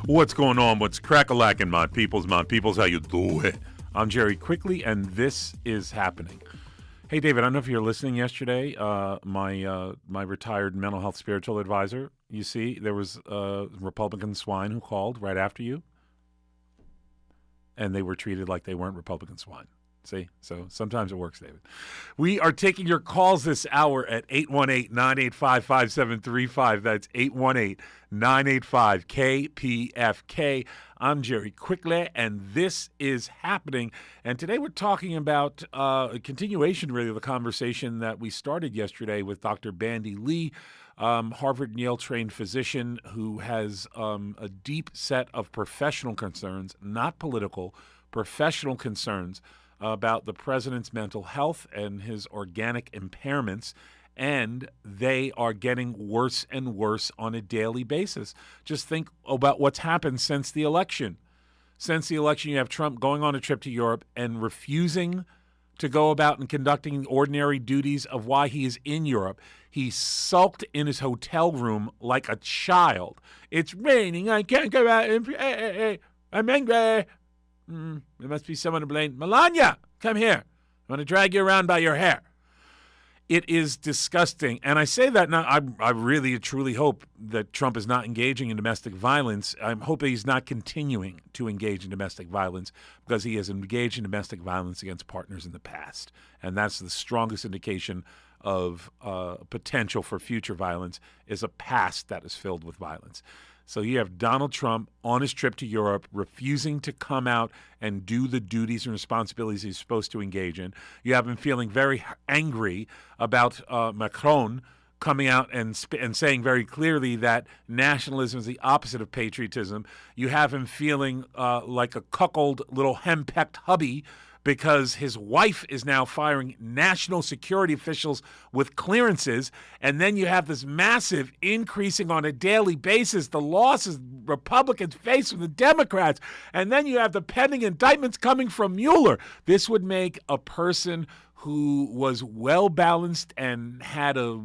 What's going on? What's crack-a-lacking, my peoples? My peoples, how you do? I'm Jerry Quickly, and this is happening. Hey, David, I don't know if you were listening yesterday. My retired mental health spiritual advisor, you see, there was a Republican swine who called right after you, and they were treated like they weren't Republican swine. See? So sometimes it works, David. We are taking your calls this hour at 818-985-5735. That's 818-985-KPFK. I'm Jerry Quickly, and this is happening. And today we're talking about a continuation, really, of the conversation that we started yesterday with Dr. Bandy Lee, Harvard and Yale-trained physician who has a deep set of professional concerns, not political, professional concerns about the president's mental health and his organic impairments, and they are getting worse and worse on a daily basis. Just think about what's happened since the election. Since the election, you have Trump going on a trip to Europe and refusing to go about and conducting ordinary duties of why he is in Europe. He sulked in his hotel room like a child. It's raining. I can't go out. I'm angry. There must be someone to blame. Melania, come here. I'm going to drag you around by your hair. It is disgusting. And I say that now, I really, truly hope that Trump is not engaging in domestic violence. I hope that he's not continuing to engage in domestic violence, because he has engaged in domestic violence against partners in the past. And that's the strongest indication of potential for future violence, is a past that is filled with violence. So you have Donald Trump on his trip to Europe refusing to come out and do the duties and responsibilities he's supposed to engage in. You have him feeling very angry about Macron coming out and saying very clearly that nationalism is the opposite of patriotism. You have him feeling like a cuckold little henpecked hubby, because his wife is now firing national security officials with clearances. And then you have this massive increasing on a daily basis, the losses Republicans face from the Democrats. And then you have the pending indictments coming from Mueller. This would make a person who was well-balanced and had a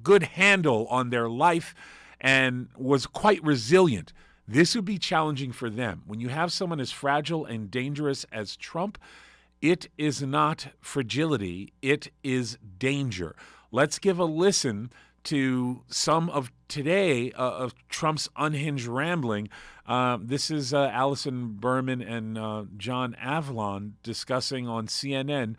good handle on their life and was quite resilient. This would be challenging for them. When you have someone as fragile and dangerous as Trump, it is not fragility, it is danger. Let's give a listen to some of today of Trump's unhinged rambling. This is Allison Berman and John Avlon discussing on CNN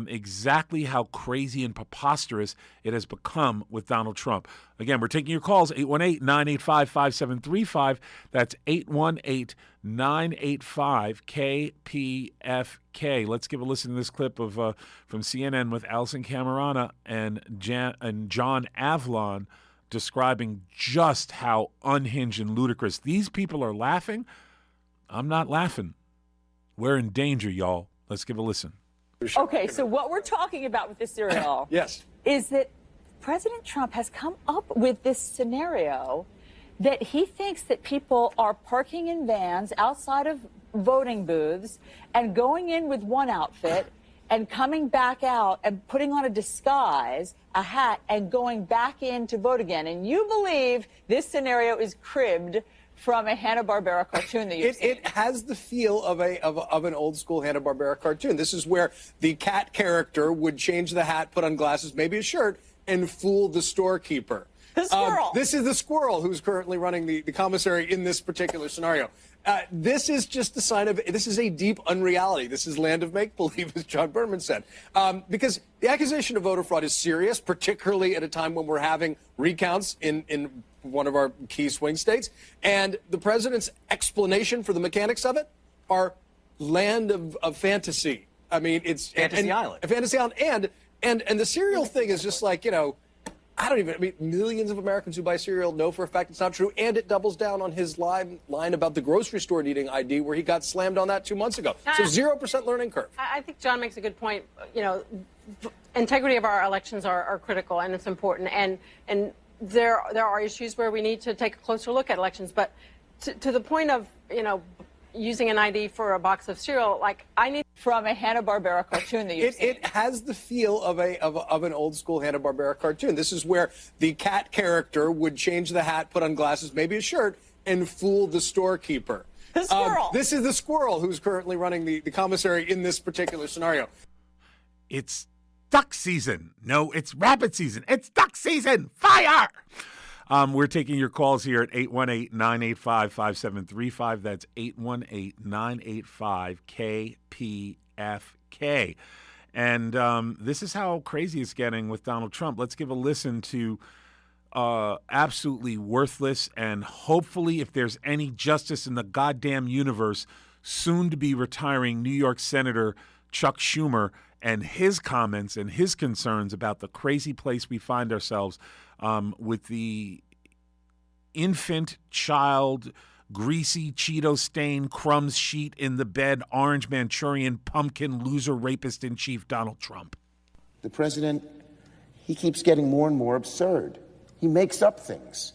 exactly how crazy and preposterous it has become with Donald Trump. Again, we're taking your calls, 818-985-5735. That's 818-985-KPFK. Let's give a listen to this clip of from CNN with Allison Camerana and John Avlon describing just how unhinged and ludicrous. These people are laughing. I'm not laughing. We're in danger, y'all. Let's give a listen. Okay, so what we're talking about with this serial yes, is that President Trump has come up with this scenario that he thinks that people are parking in vans outside of voting booths and going in with one outfit and coming back out and putting on a disguise, a hat, and going back in to vote again. And you believe this scenario is cribbed from a Hanna-Barbera cartoon that you've seen. It has the feel of an old school Hanna-Barbera cartoon. This is where the cat character would change the hat, put on glasses, maybe a shirt, and fool the storekeeper. The squirrel. This is the squirrel who's currently running the commissary in this particular scenario. This is just the sign of, this is a deep unreality. This is land of make-believe, as John Berman said. Because the accusation of voter fraud is serious, particularly at a time when we're having recounts in one of our key swing states. And the president's explanation for the mechanics of it are land of fantasy. I mean, it's Fantasy Island. Fantasy Island. And the cereal thing is just like, I mean, millions of Americans who buy cereal know for a fact it's not true, and it doubles down on his line about the grocery store needing ID, where he got slammed on that 2 months ago. So 0% learning curve. I think John makes a good point. Integrity of our elections are critical, and it's important. And there are issues where we need to take a closer look at elections. But to the point of, using an ID for a box of cereal, like I need from a Hanna-Barbera cartoon that you've seen. It has the feel of an old school Hanna-Barbera cartoon. This is where the cat character would change the hat, put on glasses, maybe a shirt, and fool the storekeeper. The squirrel. This is the squirrel who's currently running the commissary in this particular scenario. It's duck season. No, it's rabbit season. It's duck season. Fire! We're taking your calls here at 818-985-5735. That's 818-985-KPFK. And this is how crazy it's getting with Donald Trump. Let's give a listen to absolutely worthless and hopefully, if there's any justice in the goddamn universe, soon to be retiring New York Senator Chuck Schumer and his comments and his concerns about the crazy place we find ourselves with the infant child, greasy Cheeto stain, crumbs sheet in the bed, orange Manchurian pumpkin loser rapist in chief Donald Trump. The president, he keeps getting more and more absurd. He makes up things.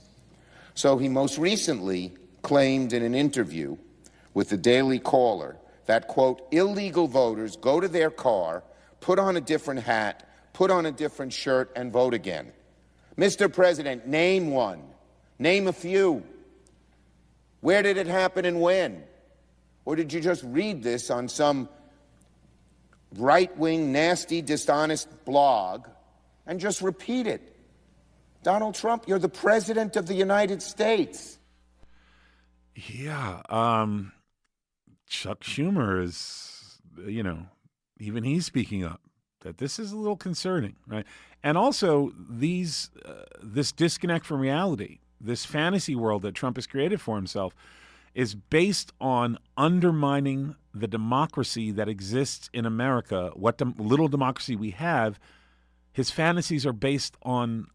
So he most recently claimed in an interview with the Daily Caller that, quote, illegal voters go to their car, put on a different hat, put on a different shirt, and vote again. Mr. President, name one. Name a few. Where did it happen and when? Or did you just read this on some right-wing, nasty, dishonest blog and just repeat it? Donald Trump, you're the president of the United States. Yeah. Chuck Schumer is, even he's speaking up that this is a little concerning, right? And also this disconnect from reality, this fantasy world that Trump has created for himself is based on undermining the democracy that exists in America, what little democracy we have. His fantasies are based on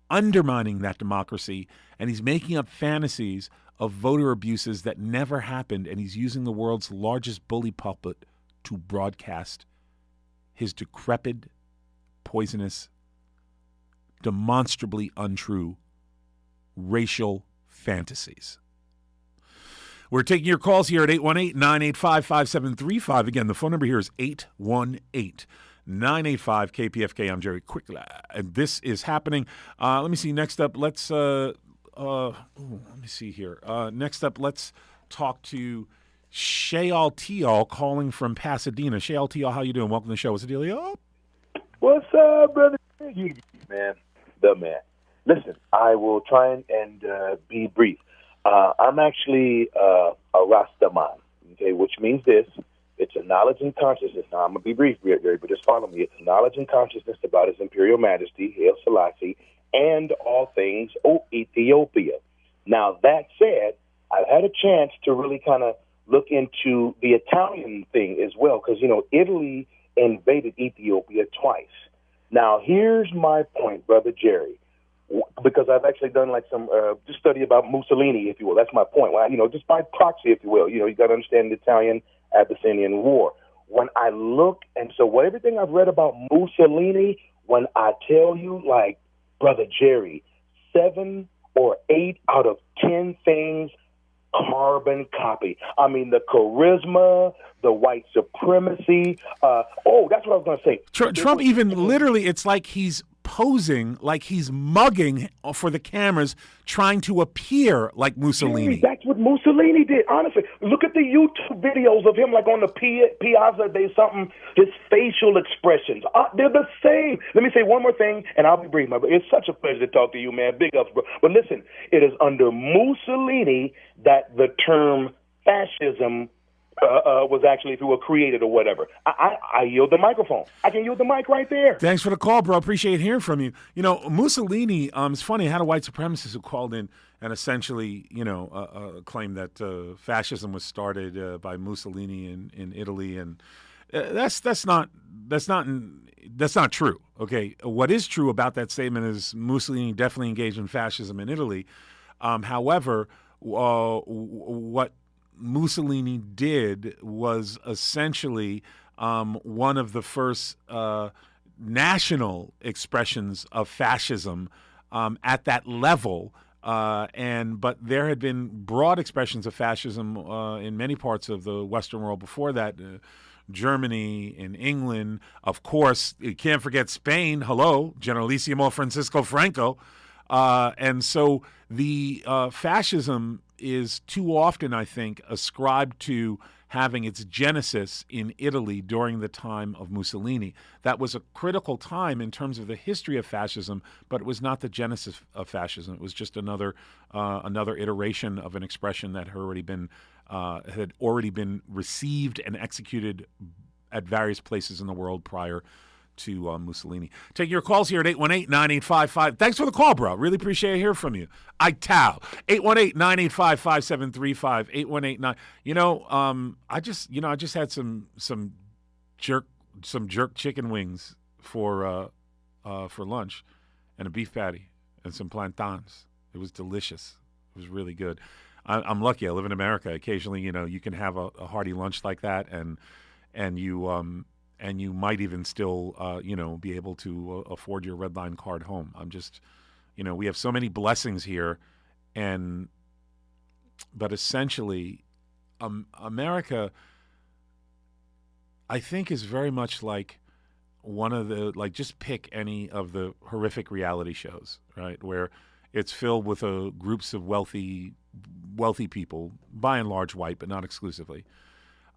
undermining that democracy, and he's making up fantasies of voter abuses that never happened, and he's using the world's largest bully pulpit to broadcast his decrepit, poisonous, demonstrably untrue racial fantasies. We're taking your calls here at 818-985-5735. Again, the phone number here is 818-985-KPFK. I'm Jerry Quickly, and this is happening. Let me see. Next up, let's let me see here. Next up, let's talk to Shayal Tial calling from Pasadena. Shayal Tial, how you doing? Welcome to the show. What's the deal? Yo? What's up, brother? You man, the man. Listen, I will try and be brief. I'm actually a Rastaman, okay, which means this. It's a knowledge and consciousness. Now, I'm going to be brief, Gary, but just follow me. It's a knowledge and consciousness about His Imperial Majesty, Haile Selassie, and all things Ethiopia. Now, that said, I've had a chance to really kind of look into the Italian thing as well, because, Italy invaded Ethiopia twice. Now, here's my point, Brother Jerry, because I've actually done like some just study about Mussolini, if you will. That's my point. Well, just by proxy, if you will. You got to understand the Italian Abyssinian War. When I look, and so everything I've read about Mussolini, when I tell you, like, Brother Jerry, 7 or 8 out of 10 things, carbon copy. I mean, the charisma, the white supremacy. That's what I was going to say. Trump even literally, it's like he's posing, like he's mugging for the cameras, trying to appear like Mussolini. That's what Mussolini did, honestly. Look at the YouTube videos of him, like on the Piazza de something, his facial expressions. They're the same. Let me say one more thing, and I'll be brief. It's such a pleasure to talk to you, man. Big ups, bro. But listen, it is under Mussolini that the term fascism was actually, if you were created or whatever. I yield the microphone. I can yield the mic right there. Thanks for the call, bro. Appreciate hearing from you. Mussolini, it's funny, I had a white supremacist who called in and essentially, claimed that fascism was started by Mussolini in Italy, and that's not true. Okay, what is true about that statement is Mussolini definitely engaged in fascism in Italy. However, what Mussolini did was essentially one of the first national expressions of fascism at that level. But there had been broad expressions of fascism in many parts of the Western world before that. Germany, in England, of course, you can't forget Spain. Hello, Generalissimo Francisco Franco. And so the fascism is too often, I think, ascribed to having its genesis in Italy during the time of Mussolini. That was a critical time in terms of the history of fascism, but it was not the genesis of fascism. It was just another iteration of an expression that had already been received and executed at various places in the world prior to Mussolini. Take your calls here at 818-9855. Thanks for the call, bro. Really appreciate hearing from you. Tao. 818-985-5735. 818-9. I just had some jerk chicken wings for lunch and a beef patty and some plantains. It was delicious. It was really good. I'm lucky. I live in America. Occasionally, you can have a hearty lunch like that, and you might even still, be able to afford your Red Line card home. I'm just, we have so many blessings here, but essentially, America, I think, is very much like one of the, just pick any of the horrific reality shows, right, where it's filled with groups of wealthy people, by and large white, but not exclusively.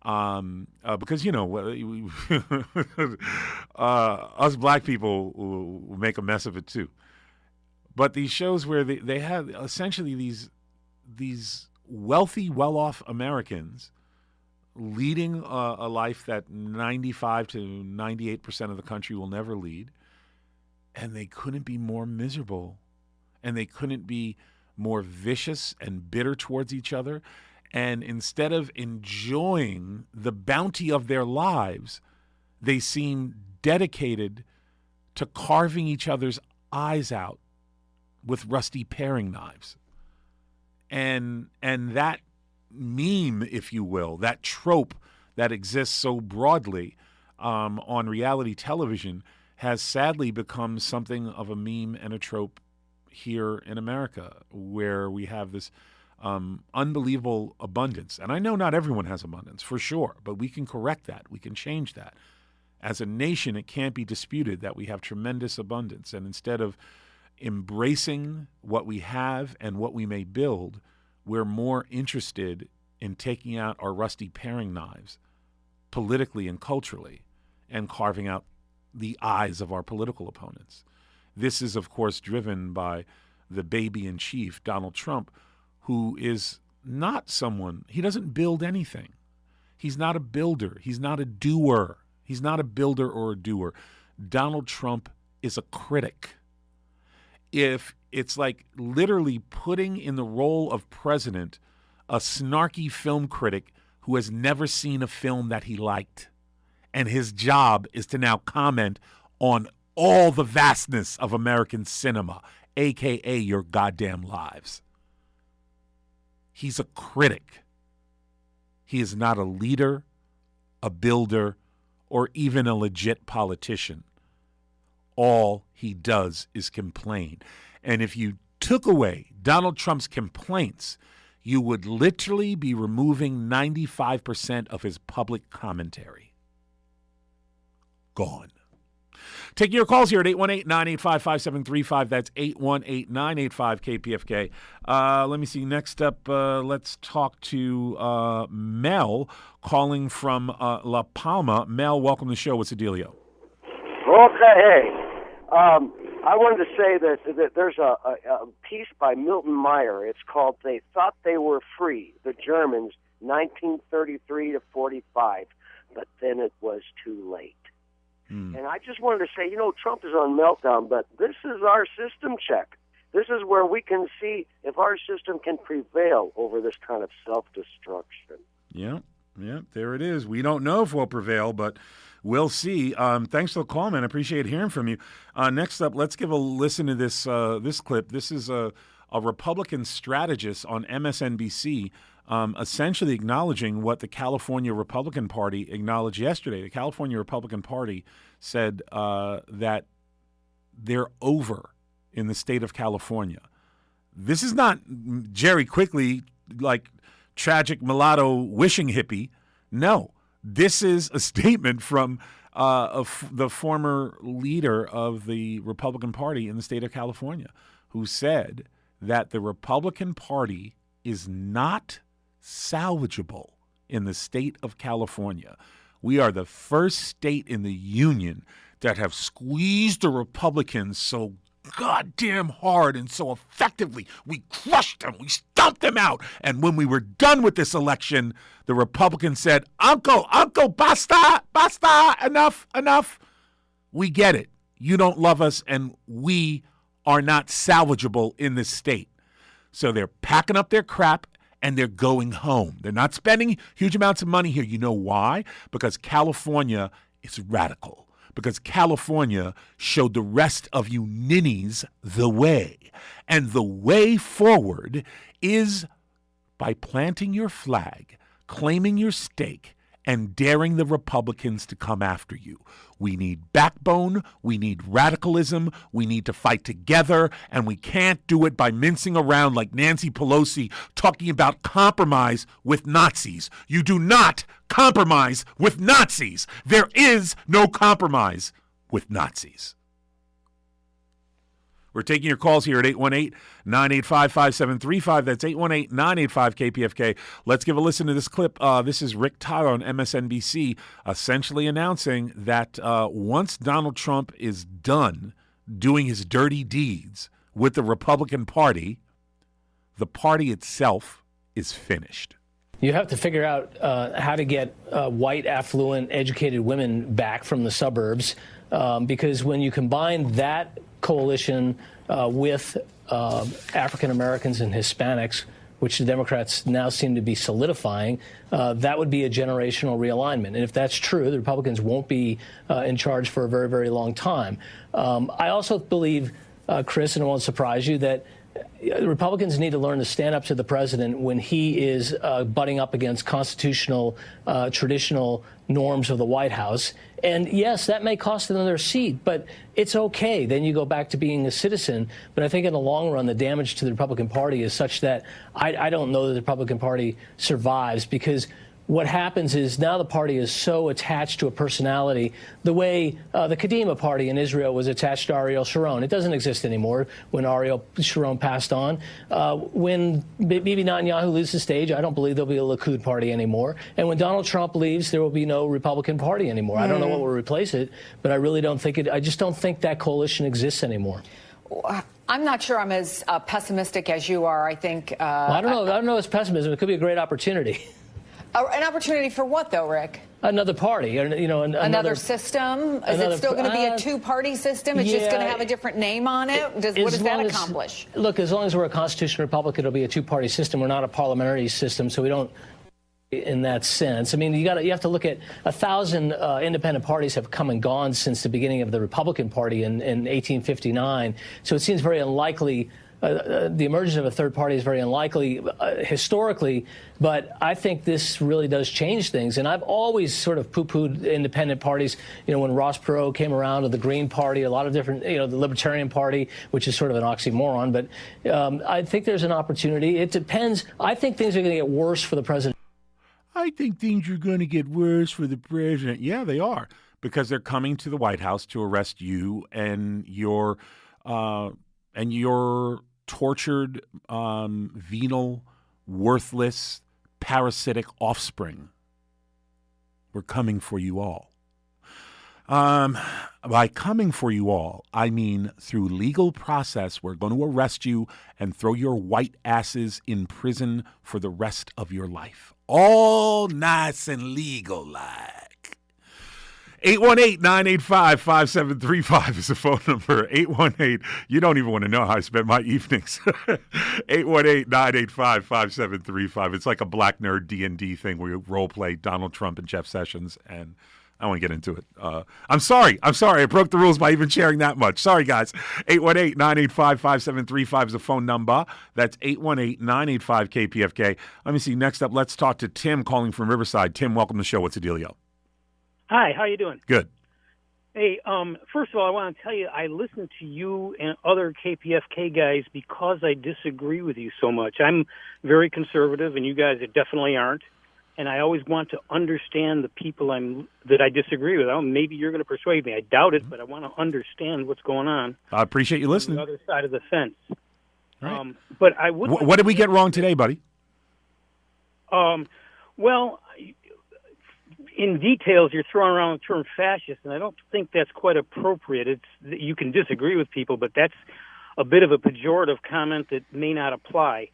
Because us black people will make a mess of it too. But these shows where they have essentially these wealthy, well-off Americans leading a life that 95 to 98% of the country will never lead, and they couldn't be more miserable, and they couldn't be more vicious and bitter towards each other. And instead of enjoying the bounty of their lives, they seem dedicated to carving each other's eyes out with rusty paring knives. And that meme, if you will, that trope that exists so broadly on reality television has sadly become something of a meme and a trope here in America, where we have this unbelievable abundance. And I know not everyone has abundance, for sure, but we can correct that. We can change that. As a nation, it can't be disputed that we have tremendous abundance. And instead of embracing what we have and what we may build, we're more interested in taking out our rusty paring knives politically and culturally and carving out the eyes of our political opponents. This is, of course, driven by the baby in chief, Donald Trump, who is not someone, he doesn't build anything. He's not a builder. He's not a doer. He's not a builder or a doer. Donald Trump is a critic. If it's like literally putting in the role of president a snarky film critic who has never seen a film that he liked, and his job is to now comment on all the vastness of American cinema, a.k.a. your goddamn lives. He's a critic. He is not a leader, a builder, or even a legit politician. All he does is complain. And if you took away Donald Trump's complaints, you would literally be removing 95% of his public commentary. Gone. Take your calls here at 818-985-5735. That's 818-985-KPFK. Let me see. Next up, let's talk to Mel calling from La Palma. Mel, welcome to the show. What's the dealio? Okay. I wanted to say that there's a piece by Milton Meyer. It's called They Thought They Were Free, the Germans, 1933 to 45, but then it was too late. And I just wanted to say, Trump is on meltdown, but this is our system check. This is where we can see if our system can prevail over this kind of self-destruction. Yeah, there it is. We don't know if we'll prevail, but we'll see. Thanks for the call, man. I appreciate hearing from you. Next up, let's give a listen to this clip. This is a Republican strategist on MSNBC essentially acknowledging what the California Republican Party acknowledged yesterday. The California Republican Party said that they're over in the state of California. This is not Jerry Quigley, like tragic mulatto wishing hippie. No, this is a statement from the former leader of the Republican Party in the state of California, who said that the Republican Party is not salvageable in the state of California. We are the first state in the union that have squeezed the Republicans so goddamn hard and so effectively. We crushed them. We stomped them out. And when we were done with this election, the Republicans said, Uncle, basta, enough. We get it. You don't love us, and we are not salvageable in this state. So they're packing up their crap and they're going home. They're not spending huge amounts of money here. You know why? Because California is radical. Because California showed the rest of you ninnies the way. And the way forward is by planting your flag, claiming your stake, and daring the Republicans to come after you. We need backbone, we need radicalism, we need to fight together, and we can't do it by mincing around like Nancy Pelosi talking about compromise with Nazis. You do not compromise with Nazis. There is no compromise with Nazis. We're taking your calls here at 818-985-5735. That's 818-985-KPFK. Let's give a listen to this clip. This is Rick Tyler on MSNBC essentially announcing that once Donald Trump is done doing his dirty deeds with the Republican Party, the party itself is finished. You have to figure out how to get white, affluent, educated women back from the suburbs because when you combine that coalition with African Americans and Hispanics, which the Democrats now seem to be solidifying, that would be a generational realignment. And if that's true, the Republicans won't be in charge for a very, very long time. I also believe, Chris, and it won't surprise you, that Republicans need to learn to stand up to the president when he is butting up against constitutional, traditional norms of the White House. And yes, that may cost another seat, but it's okay. Then you go back to being a citizen. But I think in the long run, the damage to the Republican Party is such that I don't know that the Republican Party survives because what happens is now the party is so attached to a personality the way the Kadima party in Israel was attached to Ariel Sharon. It doesn't exist anymore when Ariel Sharon passed on. When Bibi Netanyahu leaves the stage, I don't believe there'll be a Likud party anymore. And when Donald Trump leaves, there will be no Republican Party anymore. I don't know what will replace it, but I really don't think I just don't think that coalition exists anymore. I'm not sure I'm as pessimistic as you are. I think. I don't know. It's pessimism. It could be a great opportunity. An opportunity for what, though, Rick? Another party, another system. Is it still going to be a two-party system? It's just going to have a different name on it. What does that accomplish? Look, as long as we're a constitutional republic, it'll be a two-party system. We're not a parliamentary system, so we don't. In that sense, I mean, you have to look at 1,000 independent parties have come and gone since the beginning of the Republican Party in 1859. So it seems very unlikely. The emergence of a third party is very unlikely historically, but I think this really does change things. And I've always sort of poo-pooed independent parties. When Ross Perot came around to the Green Party, a lot of different, the Libertarian Party, which is sort of an oxymoron. But I think there's an opportunity. It depends. I think things are going to get worse for the president. I think things are going to get worse for the president. Yeah, they are, because they're coming to the White House to arrest you and your tortured, venal, worthless, parasitic offspring. We're coming for you all. By coming for you all, I mean through legal process, we're going to arrest you and throw your white asses in prison for the rest of your life. All nice and legal like. 818-985-5735 is the phone number. 818, you don't even want to know how I spend my evenings. 818-985-5735. It's like a black nerd D&D thing where you role play Donald Trump and Jeff Sessions, and I don't want to get into it. I'm sorry. I broke the rules by even sharing that much. Sorry, guys. 818-985-5735 is the phone number. That's 818-985-KPFK. Let me see. Next up, let's talk to Tim calling from Riverside. Tim, welcome to the show. What's the dealio? Hi, how you doing? Good. Hey, first of all, I want to tell you I listen to you and other KPFK guys because I disagree with you so much. I'm very conservative, and you guys definitely aren't. And I always want to understand the people that I disagree with. Maybe you're going to persuade me. I doubt it, but I want to understand what's going on. I appreciate you listening. On the other side of the fence. Right. But I would. What did we get wrong today, buddy? Well, in details, you're throwing around the term fascist, and I don't think that's quite appropriate. You can disagree with people, but that's a bit of a pejorative comment that may not apply.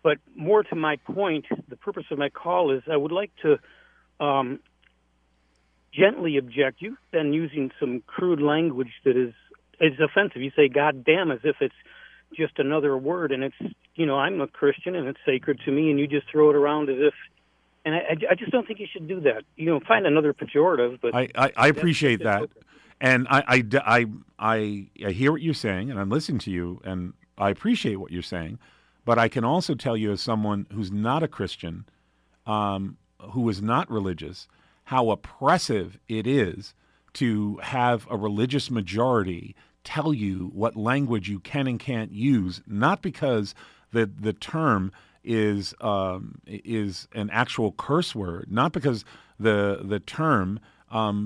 But more to my point, the purpose of my call is I would like to gently object. You've been using some crude language that is offensive. You say "God damn" as if it's just another word, and it's, I'm a Christian and it's sacred to me, and you just throw it around as if. And I just don't think you should do that. Find another pejorative. But I appreciate that, and I hear what you're saying, and I'm listening to you, and I appreciate what you're saying. But I can also tell you, as someone who's not a Christian, who is not religious, how oppressive it is to have a religious majority tell you what language you can and can't use, not because the term is an actual curse word, not because the term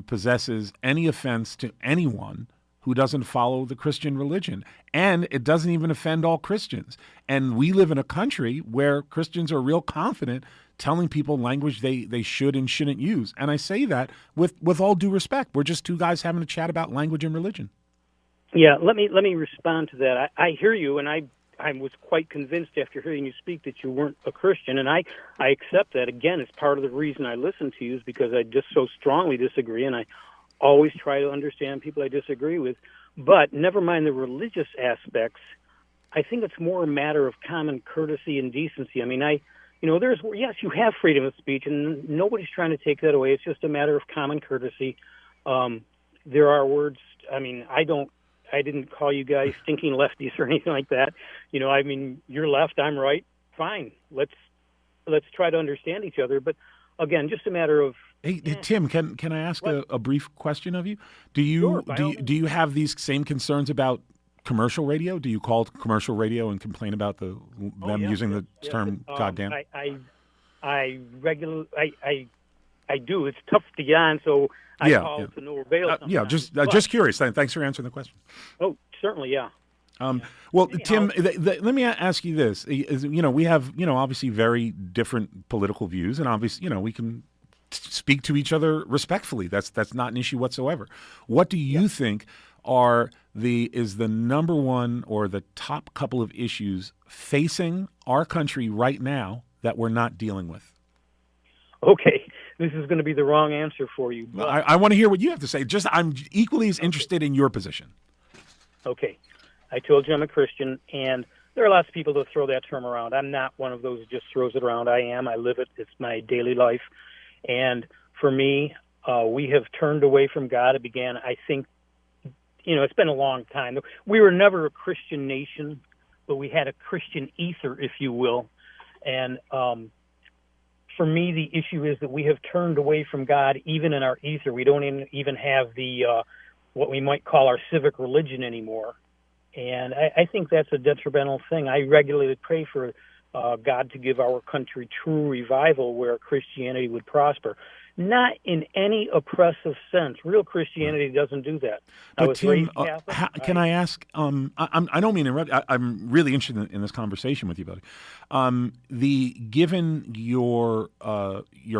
possesses any offense to anyone who doesn't follow the Christian religion, and it doesn't even offend all Christians. And we live in a country where Christians are real confident telling people language they should and shouldn't use. And I say that with all due respect. We're just two guys having a chat about language and religion. Yeah, let me respond to that. I hear you, and I was quite convinced after hearing you speak that you weren't a Christian, and I accept that. Again, it's part of the reason I listen to you is because I just so strongly disagree, and I always try to understand people I disagree with. But never mind the religious aspects, I think it's more a matter of common courtesy and decency. I mean, yes, you have freedom of speech, and nobody's trying to take that away. It's just a matter of common courtesy. There are words. I mean, I didn't call you guys stinking lefties or anything like that. You're left, I'm right. Fine. Let's try to understand each other. But again, just a matter of. Hey, Tim, can I ask a brief question of you? Do you have these same concerns about commercial radio? Do you call commercial radio and complain about them using the term "goddamn"? I do. It's tough to get on, so I call to no avail. Just curious. Thanks for answering the question. Oh, certainly, yeah. Well, Tim, let me ask you this: we have obviously very different political views, and obviously we can speak to each other respectfully. That's not an issue whatsoever. What do you think is the number one or the top couple of issues facing our country right now that we're not dealing with? Okay, this is going to be the wrong answer for you. But I want to hear what you have to say. I'm equally as interested in your position. Okay, I told you I'm a Christian, and there are lots of people that throw that term around. I'm not one of those that just throws it around. I live it. It's my daily life. And for me, we have turned away from God. It began, I think, it's been a long time. We were never a Christian nation, but we had a Christian ether, if you will. And for me, the issue is that we have turned away from God even in our ether. We don't even have the what we might call our civic religion anymore. And I think that's a detrimental thing. I regularly pray for God to give our country true revival where Christianity would prosper. Not in any oppressive sense. Real Christianity doesn't do that. But Tim, can I ask? I don't mean to interrupt. I'm really interested in this conversation with you, buddy. Given your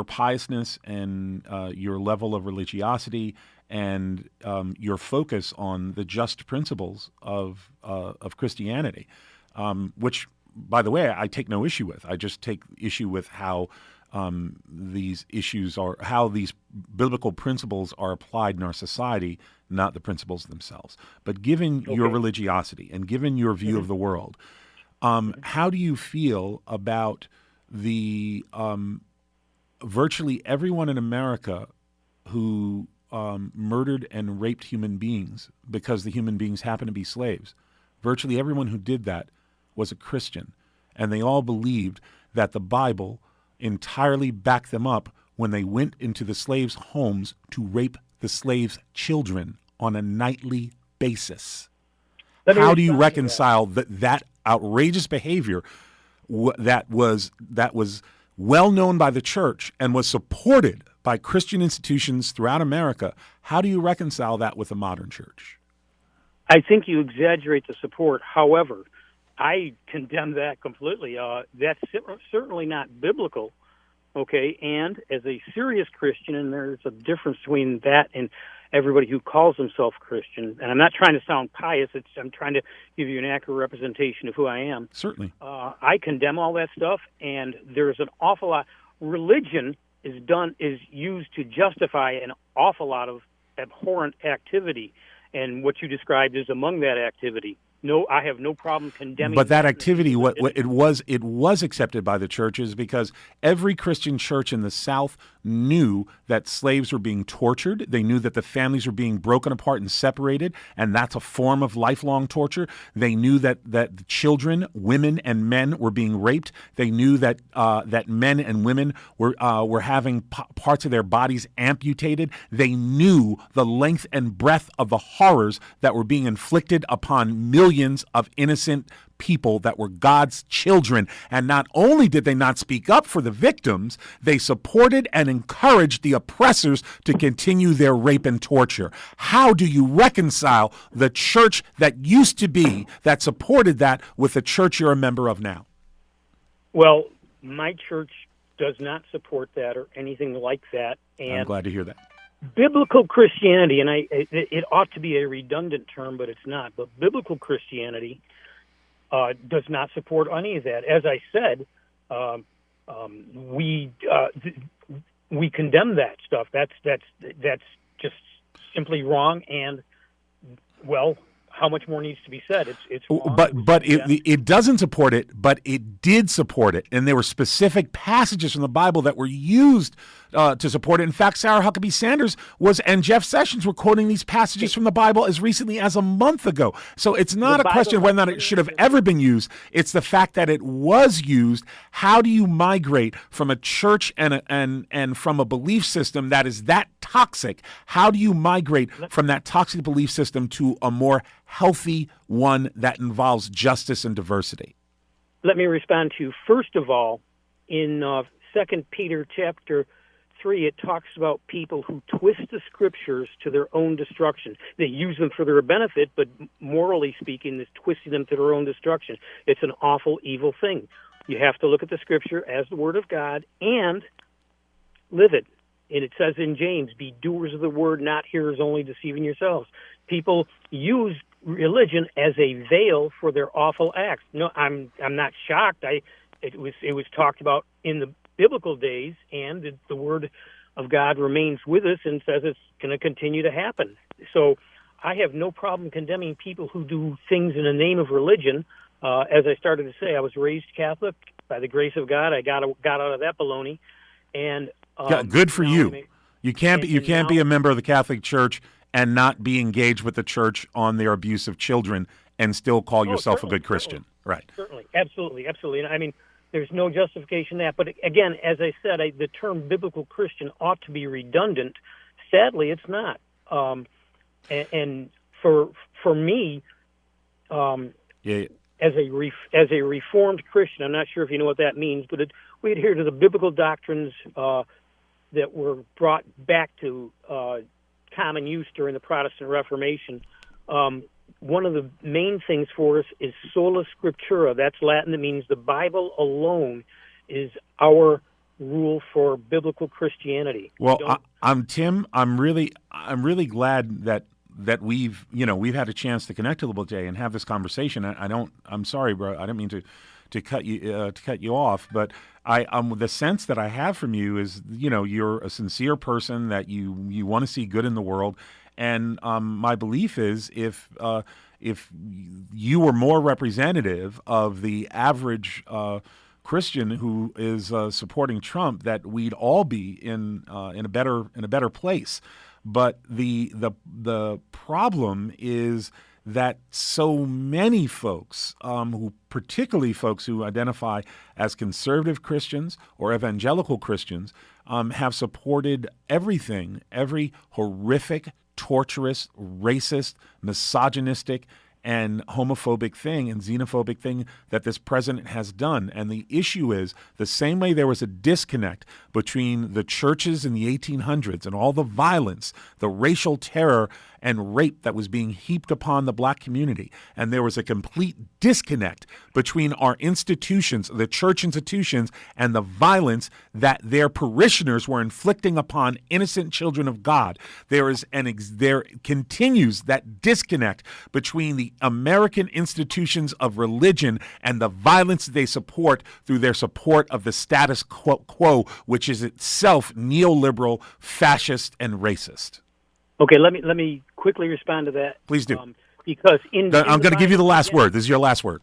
piousness and your level of religiosity and your focus on the just principles of Christianity, which, by the way, I take no issue with. I just take issue with how these biblical principles are applied in our society, not the principles themselves. But given your religiosity and given your view of the world, how do you feel about the virtually everyone in America who murdered and raped human beings because the human beings happen to be slaves? Virtually everyone who did that was a Christian, and they all believed that the Bible entirely backed them up when they went into the slaves' homes to rape the slaves' children on a nightly basis. How do you reconcile that outrageous behavior that was well known by the church and was supported by Christian institutions throughout America? How do you reconcile that with the modern church? I think you exaggerate the support. However, I condemn that completely. That's certainly not biblical. okay? And as a serious Christian, and there's a difference between that and everybody who calls himself Christian, and I'm not trying to sound pious, I'm trying to give you an accurate representation of who I am. Certainly. I condemn all that stuff, and there's an awful lot. Religion is used to justify an awful lot of abhorrent activity, and what you described is among that activity. No, I have no problem condemning. But that activity, it was accepted by the churches because every Christian church in the South knew that slaves were being tortured. They knew that the families were being broken apart and separated, and that's a form of lifelong torture. They knew that children, women, and men were being raped. They knew that that men and women were having parts of their bodies amputated. They knew the length and breadth of the horrors that were being inflicted upon millions of innocent people that were God's children. And not only did they not speak up for the victims, they supported and encouraged the oppressors to continue their rape and torture. How do you reconcile the church that used to be, that supported that, with the church you're a member of now? Well, my church does not support that or anything like that. And I'm glad to hear that. Biblical Christianity, and it ought to be a redundant term, but it's not. But biblical Christianity does not support any of that. As I said, we condemn that stuff. That's just simply wrong. And well, how much more needs to be said? It's wrong. But it doesn't support it, but it did support it, and there were specific passages from the Bible that were used to support it. In fact, Sarah Huckabee Sanders and Jeff Sessions were quoting these passages from the Bible as recently as a month ago. So it's not a question of whether or not it should have ever been used. It's the fact that it was used. How do you migrate from a church and from a belief system that is that toxic? How do you migrate from that toxic belief system to a more healthy one that involves justice and diversity? Let me respond to you. First of all, in 2 Peter chapter 3, it talks about people who twist the scriptures to their own destruction. They use them for their benefit, but morally speaking, it's twisting them to their own destruction. It's an awful, evil thing. You have to look at the scripture as the word of God and live it. And it says in James, be doers of the word, not hearers only, deceiving yourselves. People use religion as a veil for their awful acts. No, I'm not shocked. It was talked about in the biblical days, and the word of God remains with us and says it's going to continue to happen. So I have no problem condemning people who do things in the name of religion. As I started to say, I was raised Catholic. By the grace of God, I got out of that baloney. And good for you. You can't be a member of the Catholic Church and not be engaged with the church on their abuse of children and still call yourself a good Christian. Right. Certainly. Absolutely. And I mean, there's no justification in that. But again, as I said, the term biblical Christian ought to be redundant. Sadly, it's not. And for me, as a Reformed Christian, I'm not sure if you know what that means, but we adhere to the biblical doctrines that were brought back to common use during the Protestant Reformation. One of the main things for us is sola scriptura. That's Latin. That means the Bible alone is our rule for biblical Christianity. Well, I'm Tim. I'm really glad that we've had a chance to connect a little bit today and have this conversation. I'm sorry, bro. I don't mean to cut you off, but the sense that I have from you is, you're a sincere person, that you want to see good in the world. And my belief is if you were more representative of the average Christian who is supporting Trump, that we'd all be in a better place. But the problem is that so many folks, particularly folks who identify as conservative Christians or evangelical Christians, have supported every horrific, torturous, racist, misogynistic, and homophobic thing and xenophobic thing that this president has done. And the issue is, the same way there was a disconnect between the churches in the 1800s and all the violence, the racial terror, and rape that was being heaped upon the black community. And there was a complete disconnect between our institutions, the church institutions, and the violence that their parishioners were inflicting upon innocent children of God. There continues that disconnect between the American institutions of religion and the violence they support through their support of the status quo, which is itself neoliberal, fascist, and racist. Okay, let me quickly respond to that. Please do. Because I'm going to give you the last word. This is your last word.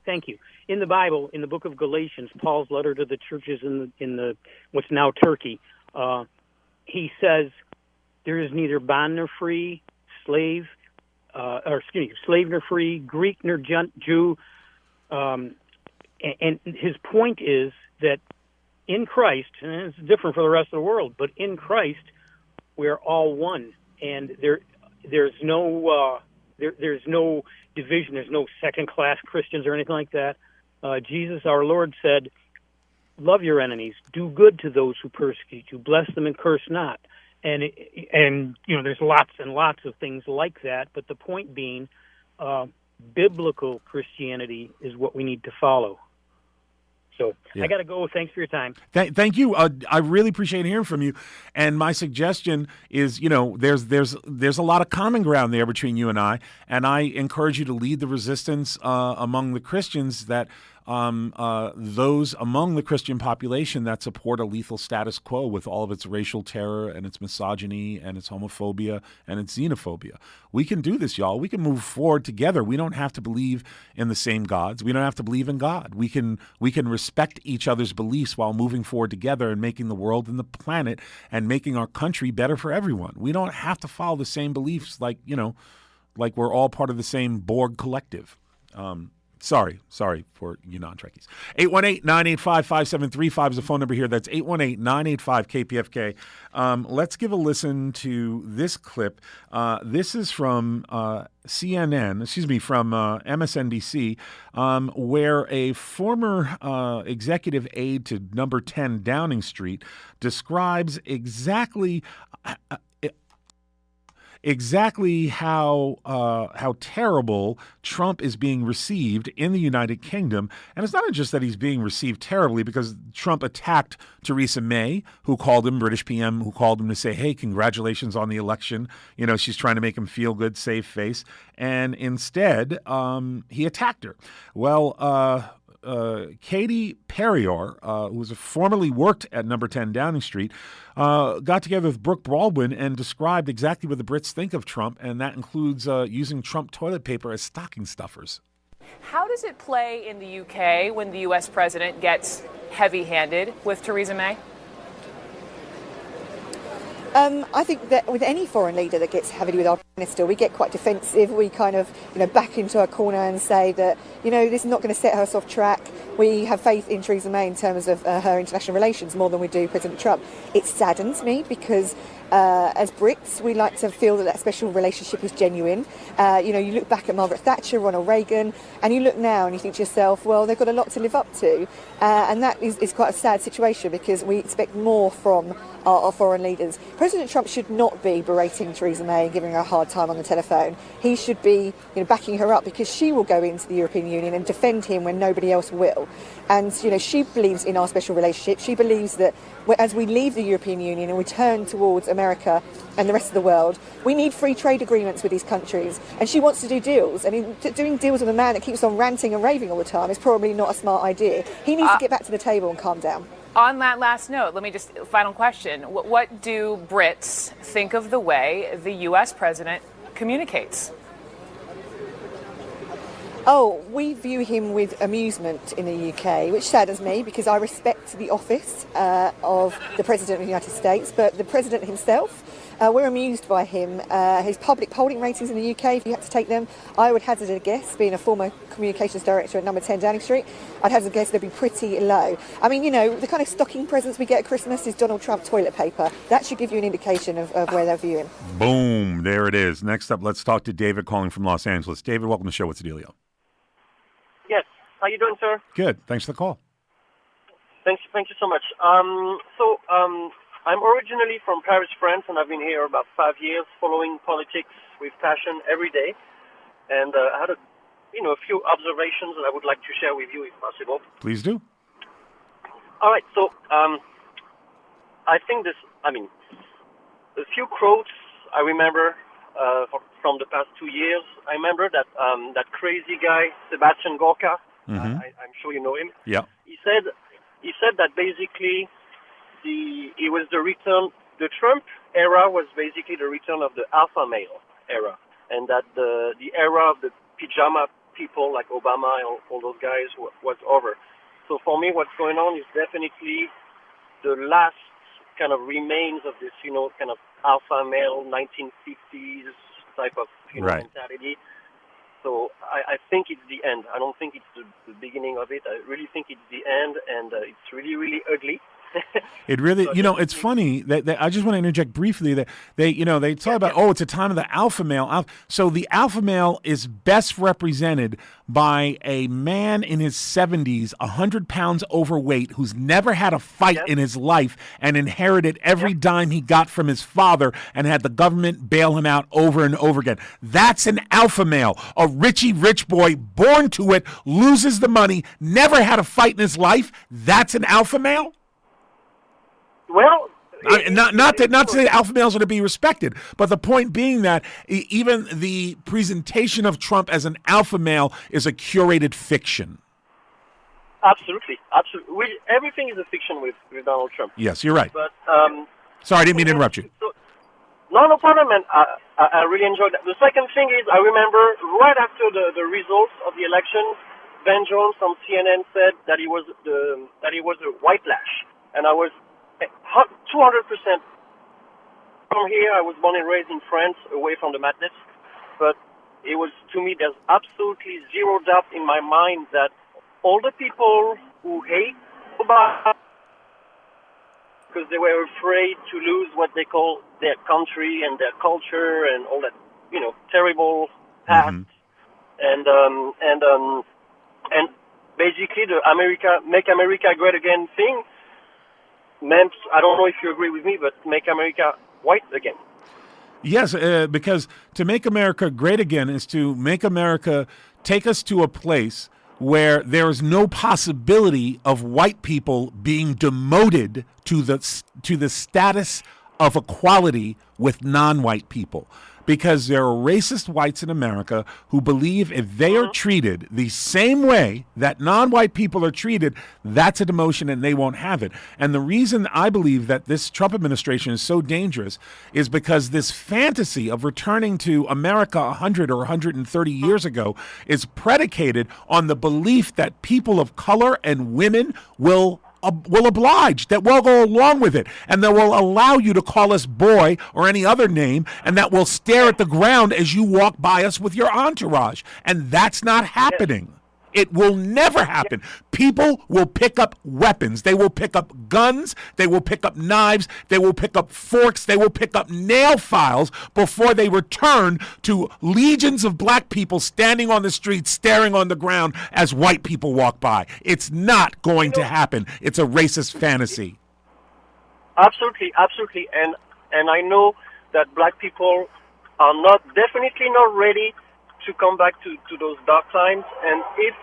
Thank you. In the Bible, in the book of Galatians, Paul's letter to the churches in the what's now Turkey, he says there is neither bond nor free, slave nor free, Greek nor Jew, and his point is that in Christ, and it's different for the rest of the world, but in Christ we're all one, and there's no division. There's no second-class Christians or anything like that. Jesus, our Lord, said, "Love your enemies, do good to those who persecute you, bless them and curse not." And there's lots and lots of things like that. But the point being, biblical Christianity is what we need to follow. So yeah. I got to go. Thanks for your time. Thank you. I really appreciate hearing from you. And my suggestion is, there's a lot of common ground there between you and I encourage you to lead the resistance among the Christians that those among the Christian population that support a lethal status quo with all of its racial terror and its misogyny and its homophobia and its xenophobia. We can do this, y'all. We can move forward together. We don't have to believe in the same gods. We don't have to believe in God. We can respect each other's beliefs while moving forward together and making the world and the planet and making our country better for everyone. We don't have to follow the same beliefs like we're all part of the same Borg collective. Sorry for you non-Trekkies. 818-985-5735 is the phone number here. That's 818-985-KPFK. Let's give a listen to this clip. This is from from MSNBC, where a former executive aide to number 10 Downing Street describes exactly how terrible Trump is being received in the United Kingdom. And it's not just that he's being received terribly because Trump attacked Theresa May, who called him, British PM, who called him to say, hey, congratulations on the election. She's trying to make him feel good, save face. And instead, he attacked her. Well, Katie Perrior, who formerly worked at number 10 Downing Street, got together with Brooke Baldwin and described exactly what the Brits think of Trump, and that includes using Trump toilet paper as stocking stuffers. How does it play in the UK when the U.S. president gets heavy-handed with Theresa May? I think that with any foreign leader that gets heavily with our Prime Minister, we get quite defensive. We kind of, back into our corner and say that, this is not going to set us off track. We have faith in Theresa May in terms of her international relations more than we do President Trump. It saddens me because as Brits, we like to feel that special relationship is genuine. You look back at Margaret Thatcher, Ronald Reagan, and you look now and you think to yourself, well, they've got a lot to live up to. And that is quite a sad situation because we expect more from our foreign leaders. President Trump should not be berating Theresa May and giving her a hard time on the telephone. He should be backing her up because she will go into the European Union and defend him when nobody else will. And she believes in our special relationship. She believes that as we leave the European Union and we turn towards America and the rest of the world, we need free trade agreements with these countries. And she wants to do deals. I mean, doing deals with a man that keeps on ranting and raving all the time is probably not a smart idea. He needs to get back to the table and calm down. On that last note, final question. What do Brits think of the way the U.S. president communicates? Oh, we view him with amusement in the UK, which saddens me because I respect the office of the President of the United States, but the President himself, we're amused by him. His public polling ratings in the UK, if you had to take them, I would hazard a guess, being a former communications director at number 10 Downing Street, I'd hazard a guess they'd be pretty low. I mean, the kind of stocking presents we get at Christmas is Donald Trump toilet paper. That should give you an indication of where they're viewing. Boom, there it is. Next up, let's talk to David calling from Los Angeles. David, welcome to the show. What's the dealio? Yes. How you doing, sir? Good. Thanks for the call. Thank you so much. I'm originally from Paris, France, and I've been here about 5 years, following politics with passion every day. And I had a few observations that I would like to share with you, if possible. Please do. All right. So I think a few quotes I remember from the past 2 years. I remember that that crazy guy, Sebastian Gorka. Mm-hmm. I'm sure you know him. Yeah. He said that basically it was the return. The Trump era was basically the return of the alpha male era, and that the era of the pajama people like Obama and all those guys was over. So for me, what's going on is definitely the last kind of remains of this, kind of alpha male 1950s type of right. mentality. So I think it's the end. I don't think it's the beginning of it. I really think it's the end, and it's really, really ugly. It really, it's funny that I just want to interject briefly that they talk about, it's a time of the alpha male. So the alpha male is best represented by a man in his 70s, 100 pounds overweight, who's never had a fight in his life and inherited every dime he got from his father and had the government bail him out over and over again. That's an alpha male. A Richie rich boy born to it, loses the money, never had a fight in his life. That's an alpha male? Well, not to say alpha males are to be respected, but the point being that even the presentation of Trump as an alpha male is a curated fiction. Absolutely. Everything is a fiction with Donald Trump. Yes, you're right. But sorry, I didn't mean to interrupt you. No problem, and I really enjoyed that. The second thing is, I remember right after the results of the election, Ben Jones from CNN said that he was a white lash, and I was 200% from here. I was born and raised in France, away from the madness. But it was, to me, there's absolutely zero doubt in my mind that all the people who hate Obama because they were afraid to lose what they call their country and their culture and all that, terrible past. Mm-hmm. And basically the Make America Great Again thing meant, I don't know if you agree with me, but make America white again. Yes, because to make America great again is to make America, take us to a place where there is no possibility of white people being demoted to the status of equality with non-white people. Because there are racist whites in America who believe if they are treated the same way that non-white people are treated, that's a demotion and they won't have it. And the reason I believe that this Trump administration is so dangerous is because this fantasy of returning to America 100 or 130 years ago is predicated on the belief that people of color and women will oblige, that we'll go along with it, and that will allow you to call us boy or any other name, and that will stare at the ground as you walk by us with your entourage. And that's not happening. It will never happen. People will pick up weapons. They will pick up guns. They will pick up knives. They will pick up forks. They will pick up nail files before they return to legions of black people standing on the street, staring on the ground as white people walk by. It's not going to happen. It's a racist fantasy. Absolutely. And I know that black people are definitely not ready to come back to those dark times. And if,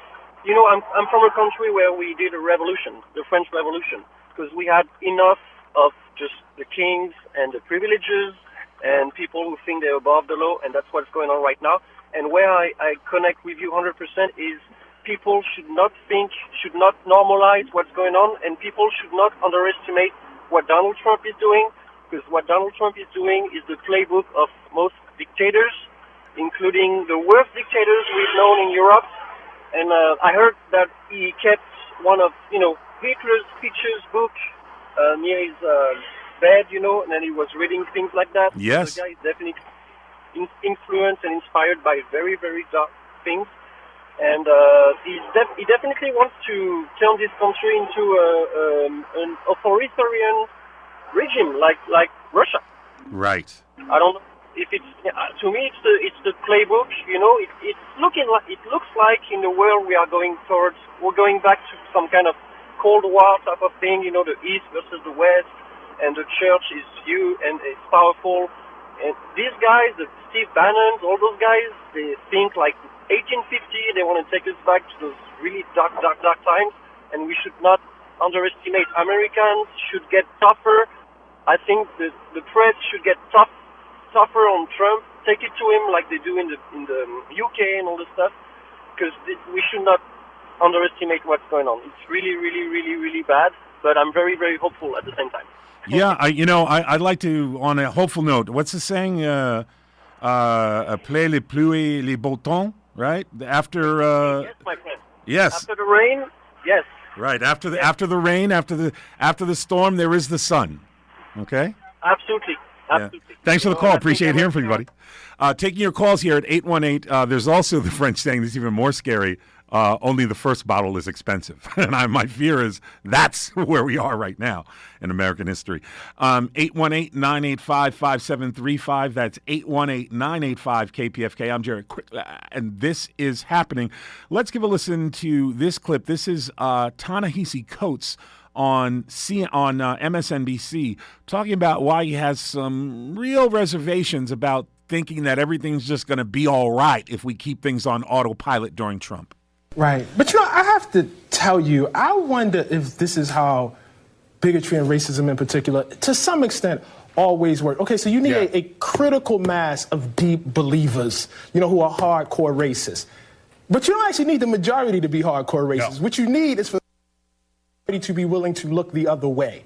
I'm from a country where we did a revolution, the French Revolution, because we had enough of just the kings and the privileges and people who think they're above the law, and that's what's going on right now. And where I connect with you 100% is people should not normalize what's going on, and people should not underestimate what Donald Trump is doing, because what Donald Trump is doing is the playbook of most dictators, including the worst dictators we've known in Europe. And I heard that he kept one of, Hitler's speeches book near his bed, and then he was reading things like that. Yes. So the guy is definitely influenced and inspired by very, very dark things. And he definitely wants to turn this country into an authoritarian regime like Russia. Right. I don't know if it's, to me it's the playbook. It looks like in the world we're going back to some kind of Cold War type of thing. The East versus the West, and the church is huge and it's powerful. And these guys, the Steve Bannons, all those guys, they think like 1850. They want to take us back to those really dark times, and we should not underestimate. Americans should get tougher. I think the press should get tougher on Trump. Take it to him like they do in the UK and all this stuff, because we should not underestimate what's going on. It's really, really, really, really bad. But I'm very, very hopeful at the same time. Yeah, I'd like to, on a hopeful note, what's the saying? Après les pluies, les beaux temps, right? After yes, my friend. Yes. After the rain, yes. Right. After the rain, after the storm, there is the sun. Okay. Absolutely. Yeah. Thanks for the call. Appreciate hearing from you, buddy. Taking your calls here at 818. There's also the French saying that's even more scary. Only the first bottle is expensive. And my fear is that's where we are right now in American history. 818-985-5735. That's 818-985-KPFK. I'm Jerry Quick, and this is happening. Let's give a listen to this clip. This is Ta-Nehisi Coates on MSNBC talking about why he has some real reservations about thinking that everything's just going to be all right if we keep things on autopilot during Trump. Right. But, I have to tell you, I wonder if this is how bigotry and racism in particular, to some extent, always work. Okay, so you need a critical mass of deep believers, who are hardcore racists. But you don't actually need the majority to be hardcore racists. No. What you need is for to be willing to look the other way,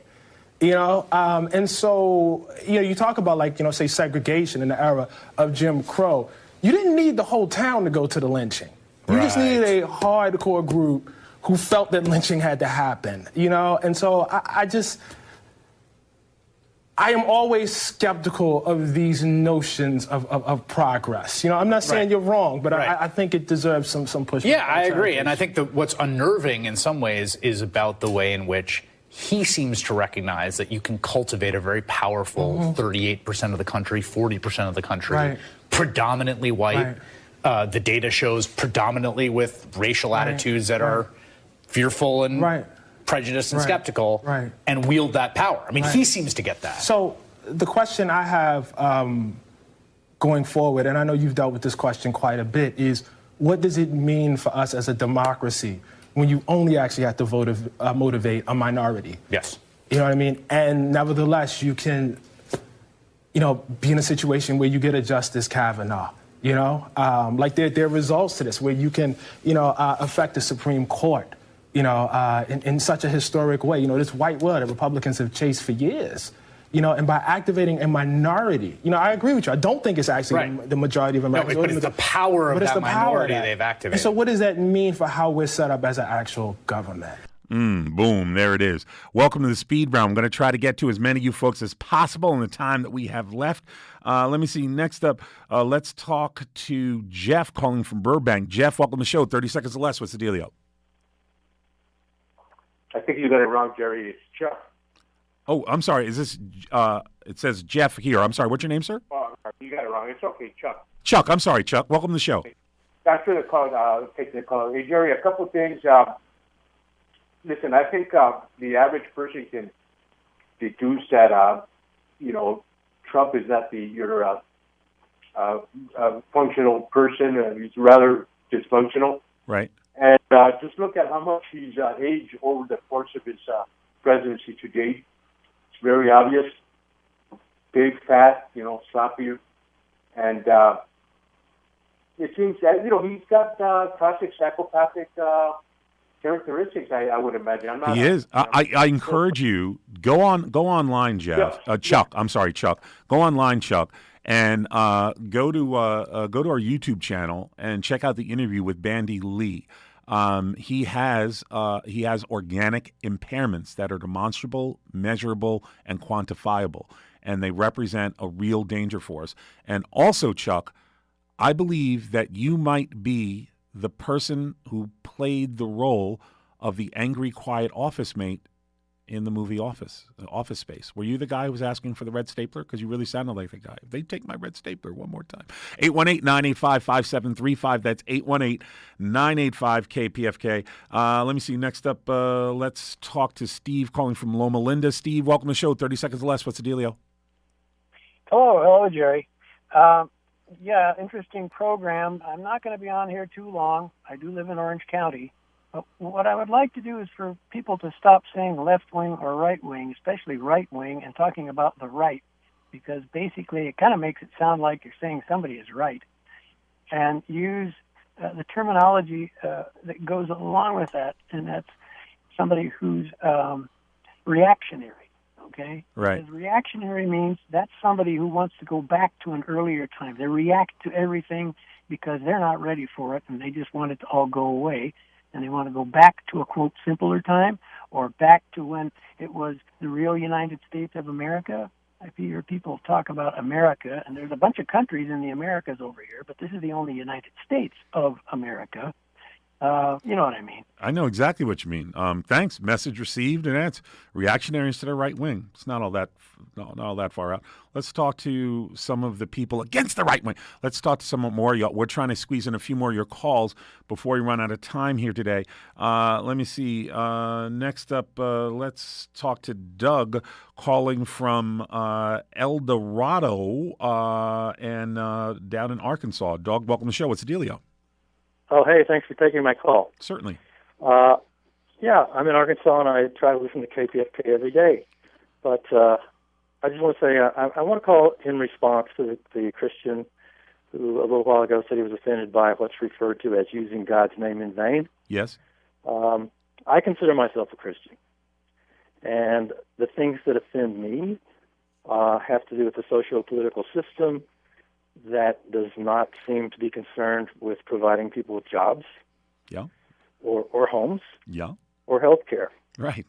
and so, you talk about say segregation in the era of Jim Crow. You didn't need the whole town to go to the lynching. You just needed a hardcore group who felt that lynching had to happen, and so I am always skeptical of these notions of progress. I'm not saying you're wrong, but I think it deserves some pushback. Yeah, I agree. And I think that what's unnerving in some ways is about the way in which he seems to recognize that you can cultivate a very powerful 38% of the country, 40% of the country, predominantly white. The data shows predominantly with racial attitudes that are fearful and prejudiced and skeptical, and wield that power. I mean, he seems to get that. So the question I have going forward, and I know you've dealt with this question quite a bit, is what does it mean for us as a democracy when you only actually have to motivate a minority? Yes. You know what I mean? And nevertheless, you can, be in a situation where you get a Justice Kavanaugh. There are results to this where you can, affect the Supreme Court, in such a historic way. This white word that Republicans have chased for years, and by activating a minority, I agree with you. I don't think it's actually the majority of Americans. No, but it's the power of that minority they've activated. And so what does that mean for how we're set up as an actual government? Boom, there it is. Welcome to the Speed Round. I'm going to try to get to as many of you folks as possible in the time that we have left. Let me see. Next up, let's talk to Jeff calling from Burbank. Jeff, welcome to the show. 30 seconds or less. What's the dealio? I think you got it wrong, Jerry. It's Chuck. Oh, I'm sorry. Is this, it says Jeff here. I'm sorry. What's your name, sir? Oh, you got it wrong. It's okay, Chuck. Chuck, I'm sorry, Chuck. Welcome to the show. Thanks for the call. Taking the call. Hey, Jerry, a couple of things. Listen, I think the average person can deduce that, Trump is not your functional person. He's rather dysfunctional. Right. And just look at how much he's aged over the course of his presidency to date. It's very obvious. Big, fat, sloppy. And it seems that, he's got classic psychopathic characteristics, I would imagine. He is. I encourage you, go online, Jeff. Chuck. I'm sorry, Chuck. Go online, Chuck, and go to our YouTube channel and check out the interview with Bandy Lee. He has organic impairments that are demonstrable, measurable, and quantifiable, and they represent a real danger for us. And also, Chuck, I believe that you might be the person who played the role of the angry, quiet office mate in the movie Office Space? Were you the guy who was asking for the red stapler? Because you really sounded like the guy. If they take my red stapler one more time. 818-985-5735. That's 818-985-KPFK. Let me see. Next up, let's talk to Steve calling from Loma Linda. Steve, welcome to the show. 30 seconds or less. What's the dealio? Hello, Jerry. Yeah, interesting program. I'm not going to be on here too long. I do live in Orange County. But what I would like to do is for people to stop saying left wing or right wing, especially right wing, and talking about the right, because basically it kind of makes it sound like you're saying somebody is right, and use the terminology that goes along with that, and that's somebody who's reactionary. Okay? Right. Because reactionary means that's somebody who wants to go back to an earlier time. They react to everything because they're not ready for it, and they just want it to all go away. And they want to go back to a, quote, simpler time, or back to when it was the real United States of America. I hear people talk about America, and there's a bunch of countries in the Americas over here, but this is the only United States of America. You know what I mean. I know exactly what you mean. Thanks. Message received, and that's reactionary instead of right wing. It's not all that far out. Let's talk to some of the people against the right wing. Let's talk to some more. We're trying to squeeze in a few more of your calls before we run out of time here today. Let me see. Next up, let's talk to Doug calling from El Dorado and down in Arkansas. Doug, welcome to the show. What's the dealio? Oh, hey, thanks for taking my call. Certainly. Yeah, I'm in Arkansas, and I try to listen to KPFK every day. But I just want to say I want to call in response to the Christian who a little while ago said he was offended by what's referred to as using God's name in vain. Yes. I consider myself a Christian. And the things that offend me have to do with the socio-political system that does not seem to be concerned with providing people with jobs, yeah, or homes, yeah, or health care. Right.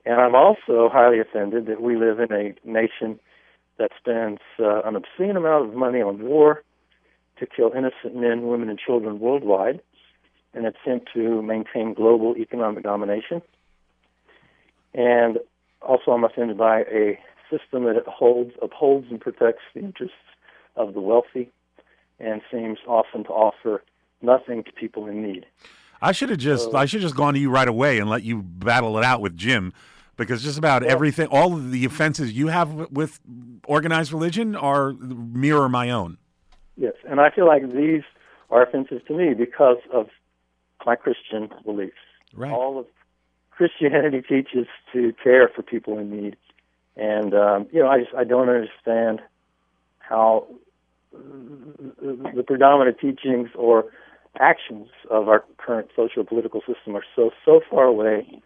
And I'm also highly offended that we live in a nation that spends an obscene amount of money on war to kill innocent men, women, and children worldwide in an attempt to maintain global economic domination. And also I'm offended by a system that upholds and protects the interests of the wealthy and seems often to offer nothing to people in need. I should have just gone to you right away and let you battle it out with Jim, because just about everything, all of the offenses you have with organized religion mirror my own. Yes, and I feel like these are offensive to me because of my Christian beliefs. Right. All of Christianity teaches to care for people in need, and I don't understand how the predominant teachings or actions of our current social-political system are so far away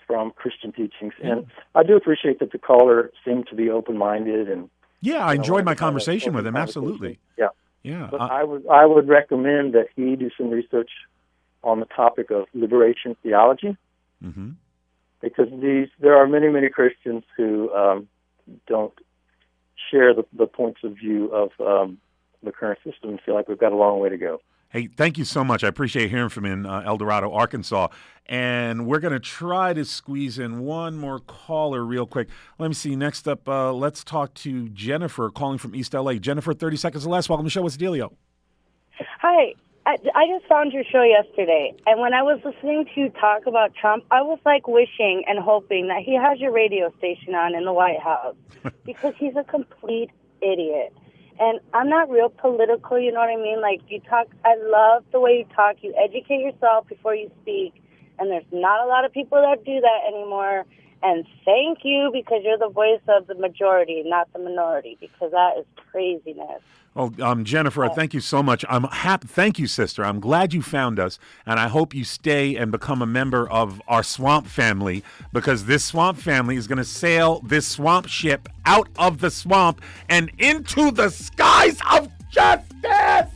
from Christian teachings. And I do appreciate that the caller seemed to be open-minded. And yeah, I enjoyed my conversation with him. Absolutely. Yeah. Yeah. But I would recommend that he do some research on the topic of liberation theology, mm-hmm. because there are many, many Christians who don't share the points of view of the current system and feel like we've got a long way to go. Hey, thank you so much. I appreciate hearing from you in El Dorado, Arkansas. And we're going to try to squeeze in one more caller real quick. Let me see. Next up, let's talk to Jennifer calling from East L.A. Jennifer, 30 seconds or less. Welcome to the show. What's the dealio? Hi. I just found your show yesterday, and when I was listening to you talk about Trump, I was like wishing and hoping that he has your radio station on in the White House, because he's a complete idiot. And I'm not real political, you know what I mean? Like, you talk, I love the way you talk. You educate yourself before you speak, and there's not a lot of people that do that anymore. And thank you, because you're the voice of the majority, not the minority, because that is craziness. Well, Jennifer, thank you so much. I'm happy. Thank you, sister. I'm glad you found us, and I hope you stay and become a member of our swamp family, because this swamp family is going to sail this swamp ship out of the swamp and into the skies of justice.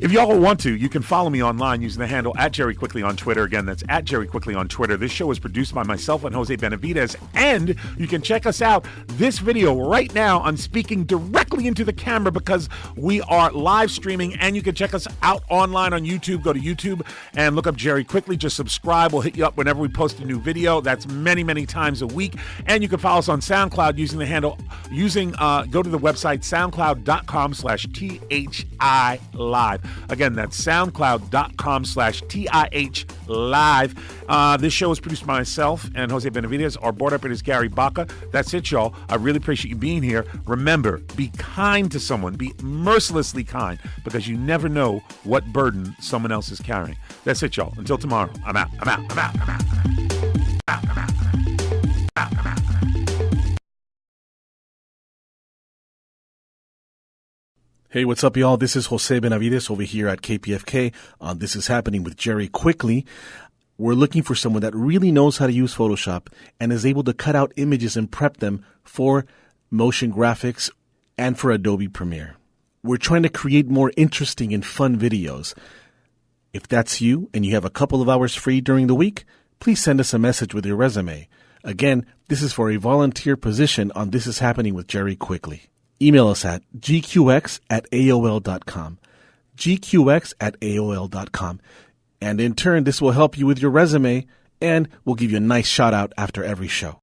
If y'all want to, you can follow me online using the handle @JerryQuickly on Twitter. Again, that's @JerryQuickly on Twitter. This show is produced by myself and Jose Benavidez, and you can check us out. This video right now, I'm speaking directly into the camera because we are live streaming, and you can check us out online on YouTube. Go to YouTube and look up Jerry Quickly. Just subscribe. We'll hit you up whenever we post a new video. That's many, many times a week. And you can follow us on SoundCloud using the handle, go to the website soundcloud.com/THI Live. Again, that's soundcloud.com/TIH Live. This show is produced by myself and Jose Benavidez. Our board operator is Gary Baca. That's it, y'all. I really appreciate you being here. Remember, be kind to someone. Be mercilessly kind, because you never know what burden someone else is carrying. That's it, y'all. Until tomorrow, I'm out. Hey, what's up, y'all? This is Jose Benavidez over here at KPFK on This Is Happening with Jerry Quickly. We're looking for someone that really knows how to use Photoshop and is able to cut out images and prep them for motion graphics and for Adobe Premiere. We're trying to create more interesting and fun videos. If that's you and you have a couple of hours free during the week, please send us a message with your resume. Again, this is for a volunteer position on This Is Happening with Jerry Quickly. Email us at gqx@aol.com, gqx@aol.com. And in turn, this will help you with your resume, and we'll give you a nice shout out after every show.